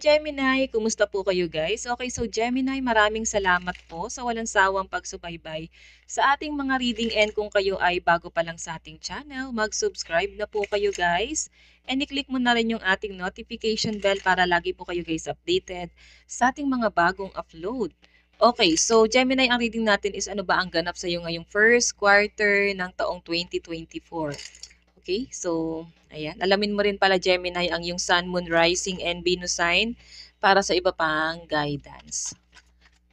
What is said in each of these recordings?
Gemini! Kumusta po kayo guys? Okay, so Gemini, maraming salamat po sa walang sawang pagsubaybay sa ating mga reading, and kung kayo ay bago pa lang sa ating channel, mag-subscribe na po kayo guys. And i-click mo na rin yung ating notification bell para lagi po kayo guys updated sa ating mga bagong upload. Okay, so Gemini, ang reading natin is ano ba ang ganap sa iyo ngayong first quarter ng taong 2024. Okay, so ayan. Alamin mo rin pala Gemini ang yung Sun, Moon, Rising, and Venus sign para sa iba pang guidance.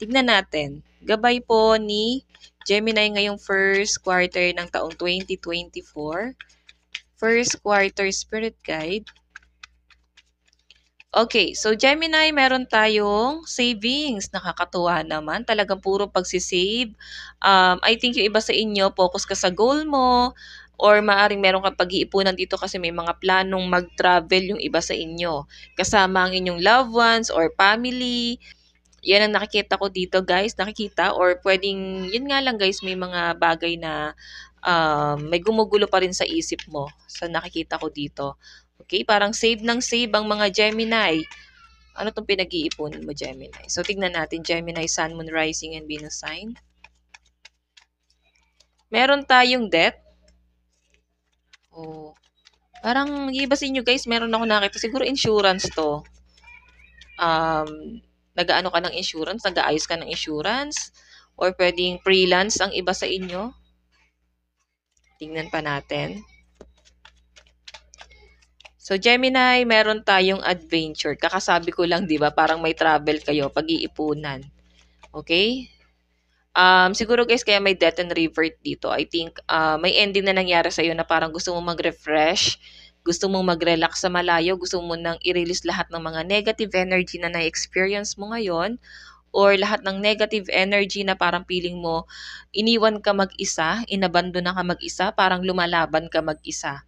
Tignan natin. Gabay po ni Gemini ngayong first quarter ng taong 2024. First quarter spirit guide. Okay, so Gemini, meron tayong savings. Nakakatuwa naman. Talagang puro pagsisave. I think yung iba sa inyo, focus ka sa goal mo, or maaring meron kang pag-iipunan dito kasi may mga planong mag-travel yung iba sa inyo. Kasama ang inyong loved ones or family. Yan ang nakikita ko dito guys. Nakikita, or pwedeng, yun nga lang guys, may mga bagay na may gumugulo pa rin sa isip mo. So nakikita ko dito. Okay, parang save ng save ang mga Gemini. Ano tong pinag-iipunan mo, Gemini? So, tignan natin, Gemini, Sun, Moon, Rising, and Venus sign. Meron tayong debt. Oh, parang iba sa inyo, guys, meron ako nakita. Siguro insurance to. Nag-aano ka ng insurance? Nag-aayos ka ng insurance? Or pwedeng freelance ang iba sa inyo? Tingnan pa natin. So, Gemini, meron tayong adventure. Kakasabi ko lang, di ba? Parang may travel kayo, pag-iipunan. Okay? Siguro guys, kaya may death and revert dito. I think may ending na nangyari sa'yo na parang gusto mo mag-refresh, gusto mong mag-relax sa malayo, gusto mo nang i-release lahat ng mga negative energy na na-experience mo ngayon, or lahat ng negative energy na parang feeling mo, iniwan ka mag-isa, inabandon na ka mag-isa, parang lumalaban ka mag-isa.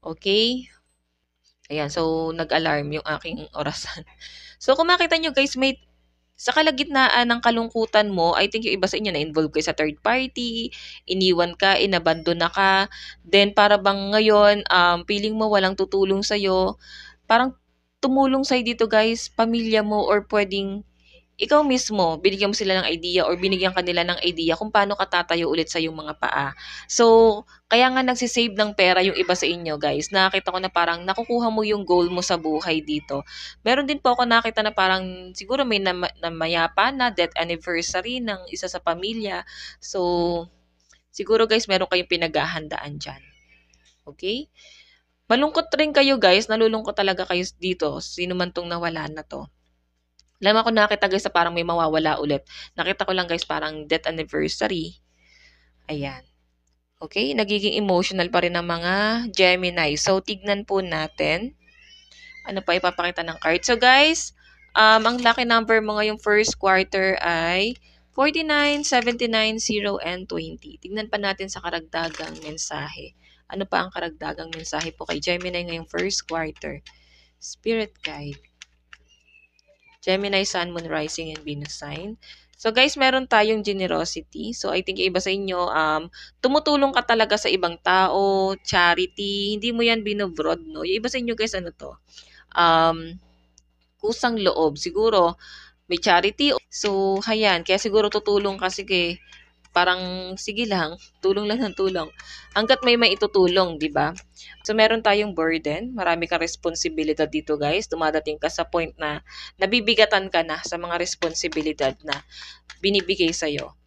Okay? Ayan, so nag-alarm yung aking orasan. So kung makita nyo guys, may sa kalagitnaan ng kalungkutan mo, I think yung iba sa inyo na-involve kayo sa third party, iniwan ka, inabandon na ka, then para bang ngayon, feeling mo walang tutulong sa'yo, parang tumulong sa'yo dito guys, pamilya mo, or pwedeng ikaw mismo, binigyan mo sila ng idea or binigyan ka nila ng idea kung paano ka tatayo ulit sa iyong mga paa. So, kaya nga nagsisave ng pera yung iba sa inyo, guys. Nakita ko na parang nakukuha mo yung goal mo sa buhay dito. Meron din po ako nakita na parang siguro may namayapa na death anniversary ng isa sa pamilya. So, siguro guys, meron kayong pinaghahandaan dyan. Okay? Malungkot rin kayo, guys. Nalulungkot talaga kayo dito. Sino man tong nawala na to. Alam ako nakita guys sa parang may mawawala ulit. Nakita ko lang guys parang death anniversary. Ayan. Okay, nagiging emotional pa rin ang mga Gemini. So, tignan po natin. Ano pa ipapakita ng card. So, guys, ang lucky number mo ngayong first quarter ay 49, 79, 0, and 20. Tignan pa natin sa karagdagang mensahe. Ano pa ang karagdagang mensahe po kay Gemini ngayong first quarter? Spirit guide. Gemini, Sun, Moon, Rising, and Venus sign. So guys, meron tayong generosity. So I think iba sa inyo, tumutulong ka talaga sa ibang tao, charity, hindi mo yan binobrod, no? Yung iba sa inyo guys, ano to? Kusang loob. Siguro, may charity. So, hayan. Kaya siguro tutulong ka, sige, parang sige lang, tulong lang ng tulong. Hanggat may maitutulong, di ba? So, meron tayong burden. Marami kang responsibilidad dito, guys. Dumadating ka sa point na nabibigatan ka na sa mga responsibilidad na binibigay sa'yo.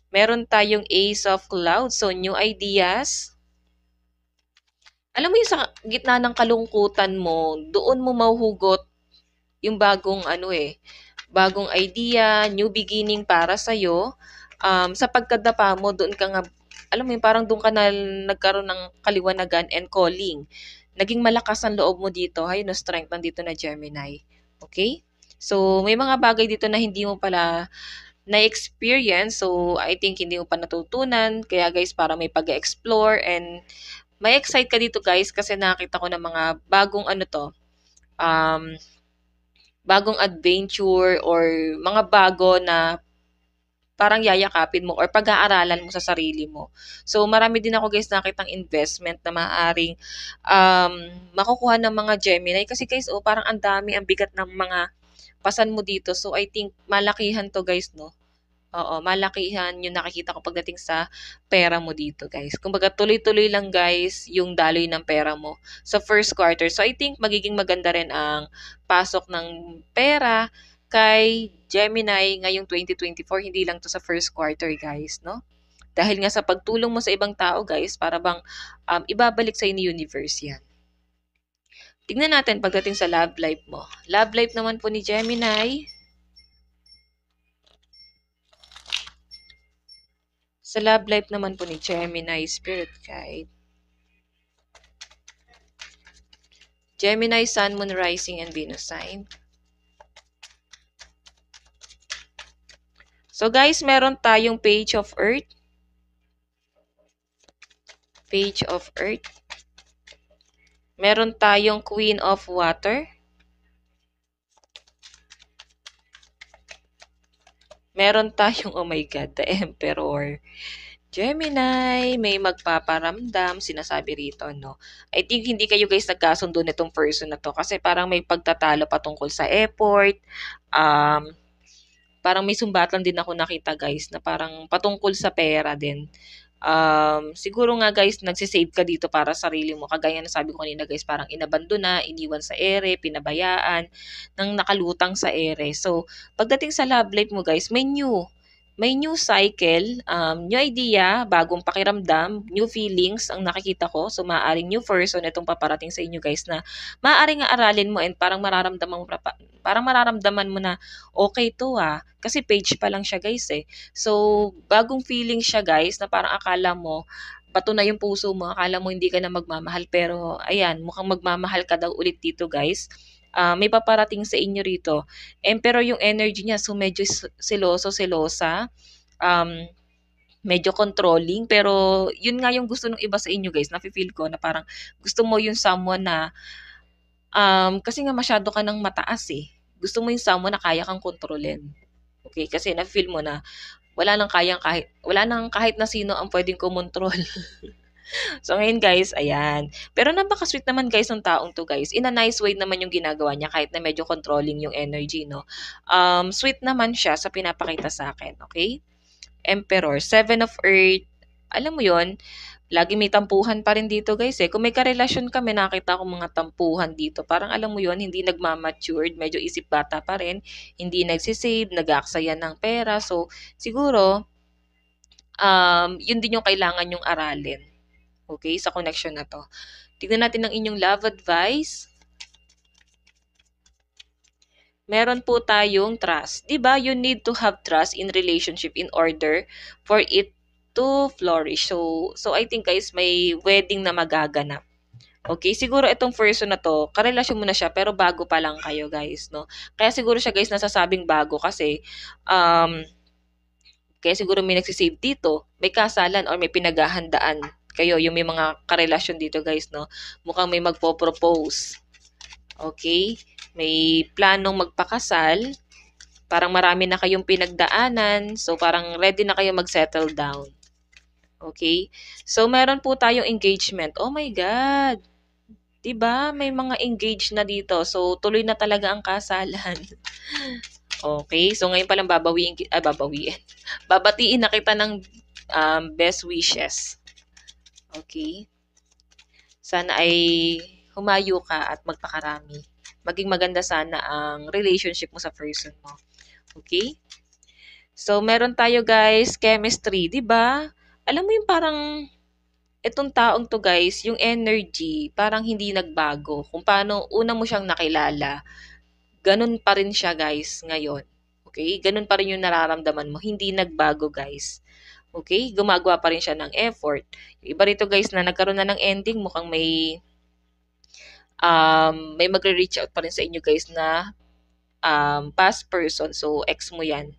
Meron tayong Ace of Clouds. So, new ideas. Alam mo yung sa gitna ng kalungkutan mo, doon mo mahuhugot yung bagong bagong idea, new beginning para sa'yo. Sa pagkadapa mo, doon ka nga, alam mo yun, parang doon ka na nagkaroon ng kaliwanagan and calling. Naging malakas ang loob mo dito. Hay, no, strength nandito na Gemini. Okay? So, may mga bagay dito na hindi mo pala na-experience. So, I think hindi mo pa natutunan. Kaya guys, para may pag-explore and may excite ka dito guys kasi nakita ko ng mga bagong bagong adventure or mga bago na parang yayakapin mo or pag-aaralan mo sa sarili mo. So, marami din ako guys nakitang investment na maaaring makukuha ng mga Gemini. Kasi guys, parang ang dami, ang bigat ng mga pasan mo dito. So, I think malakihan to guys, no? Oo, malakihan yung nakikita ko pagdating sa pera mo dito, guys. Kumbaga, tuloy-tuloy lang, guys, yung daloy ng pera mo sa first quarter. So, I think magiging maganda rin ang pasok ng pera kay Gemini ngayong 2024. Hindi lang to sa first quarter, guys, no? Dahil nga sa pagtulong mo sa ibang tao, guys, para bang ibabalik sa ni universe yan. Tignan natin pagdating sa love life mo. Love life naman po ni Gemini. Sa love life naman po ni Gemini Spirit Guide. Gemini, Sun, Moon, Rising, and Venus sign. So guys, meron tayong Page of Earth. Page of Earth. Meron tayong Queen of Water. Meron tayong, oh my God, the Emperor. Gemini, may magpaparamdam, sinasabi rito, no? I think hindi kayo guys nagkasundo nitong person na to kasi parang may pagtatalo patungkol sa effort. Parang may sumbatan din ako nakita guys na parang patungkol sa pera din. Siguro nga guys, nagsisave ka dito para sa sarili mo. Kagaya na sabi ko kanina guys, parang inabandona, iniwan sa ere, pinabayaan, nang nakalutang sa ere. So, pagdating sa love life mo guys, may new cycle, new idea, bagong pakiramdam, new feelings ang nakikita ko. So, maaaring new person itong paparating sa inyo guys na maaaring aralin mo and parang mararamdaman mo na okay to kasi page pa lang siya guys eh. So, bagong feeling siya guys na parang akala mo bato na yung puso mo, akala mo hindi ka na magmamahal pero ayan, mukhang magmamahal ka daw ulit dito guys. May paparating sa inyo rito. Pero yung energy niya, so medyo selosa, medyo controlling, pero yun nga yung gusto ng iba sa inyo guys, nafe-feel ko na parang gusto mo yung someone na, kasi nga masyado ka ng mataas eh. Gusto mo yung someone na kaya kang kontrolin. Okay, kasi na-feel mo na wala nang kahit na sino ang pwedeng kumontrol. So, ngayon guys, ayan. Pero napaka-sweet naman guys ng taong to guys. In a nice way naman yung ginagawa niya kahit na medyo controlling yung energy, no? Sweet naman siya sa pinapakita sa akin, okay? Emperor, Seven of Earth. Alam mo yon, lagi may tampuhan pa rin dito guys eh. Kung may karelasyon kami, nakita ko mga tampuhan dito. Parang alam mo yon, hindi nagmamatured, medyo isip bata pa rin, hindi nagsisave, nag-aaksaya ng pera. So, siguro, yun din yung kailangan yung aralin. Okay, sa connection na to. Tignan natin ang inyong love advice. Meron po tayong trust. 'Di ba? You need to have trust in relationship in order for it to flourish. So I think guys, may wedding na magaganap. Okay, siguro itong person na to, karelasyon mo na siya pero bago pa lang kayo guys, no? Kaya siguro siya guys nasasabing bago kasi kaya siguro may nagsisave dito, may kasalan or may pinaghahandaan kayo, yung may mga karelasyon dito guys, no? Mukhang may magpo-propose. Okay? May planong magpakasal. Parang marami na kayong pinagdaanan. So, parang ready na kayo mag-settle down. Okay? So, meron po tayong engagement. Oh my God! Diba? May mga engaged na dito. So, tuloy na talaga ang kasalan. Okay? So, ngayon palang babawiin. Babatiin na kita ng best wishes. Okay? Sana ay humayo ka at magpakarami. Maging maganda sana ang relationship mo sa person mo. Okay? So, meron tayo guys, chemistry, 'di ba? Alam mo yung parang itong taong to guys, yung energy parang hindi nagbago. Kung paano una mo siyang nakilala, ganun pa rin siya guys ngayon. Okay? Ganun pa rin yung nararamdaman mo. Hindi nagbago guys. Okay? Gumagawa pa rin siya ng effort. Yung iba rito guys na nagkaroon na ng ending, mukhang may magre-reach out pa rin sa inyo guys na past person. So, ex mo yan.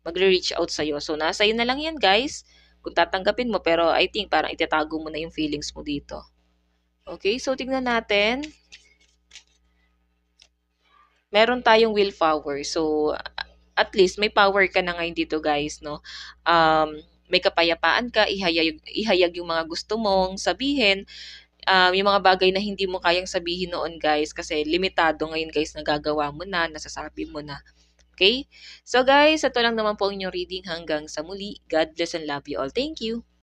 Magre-reach out sa'yo. So, nasa iyo na lang yan guys. Kung tatanggapin mo. Pero I think parang itatago mo na yung feelings mo dito. Okay? So, tingnan natin. Meron tayong willpower. So, at least may power ka na ngayon dito guys, no? May kapayapaan ka, ihayag yung mga gusto mong sabihin. yung mga bagay na hindi mo kayang sabihin noon guys kasi limitado ngayon guys nagagawa mo na, nasasabi mo na. Okay? So guys, ito lang naman po ang inyong reading hanggang sa muli. God bless and love you all. Thank you!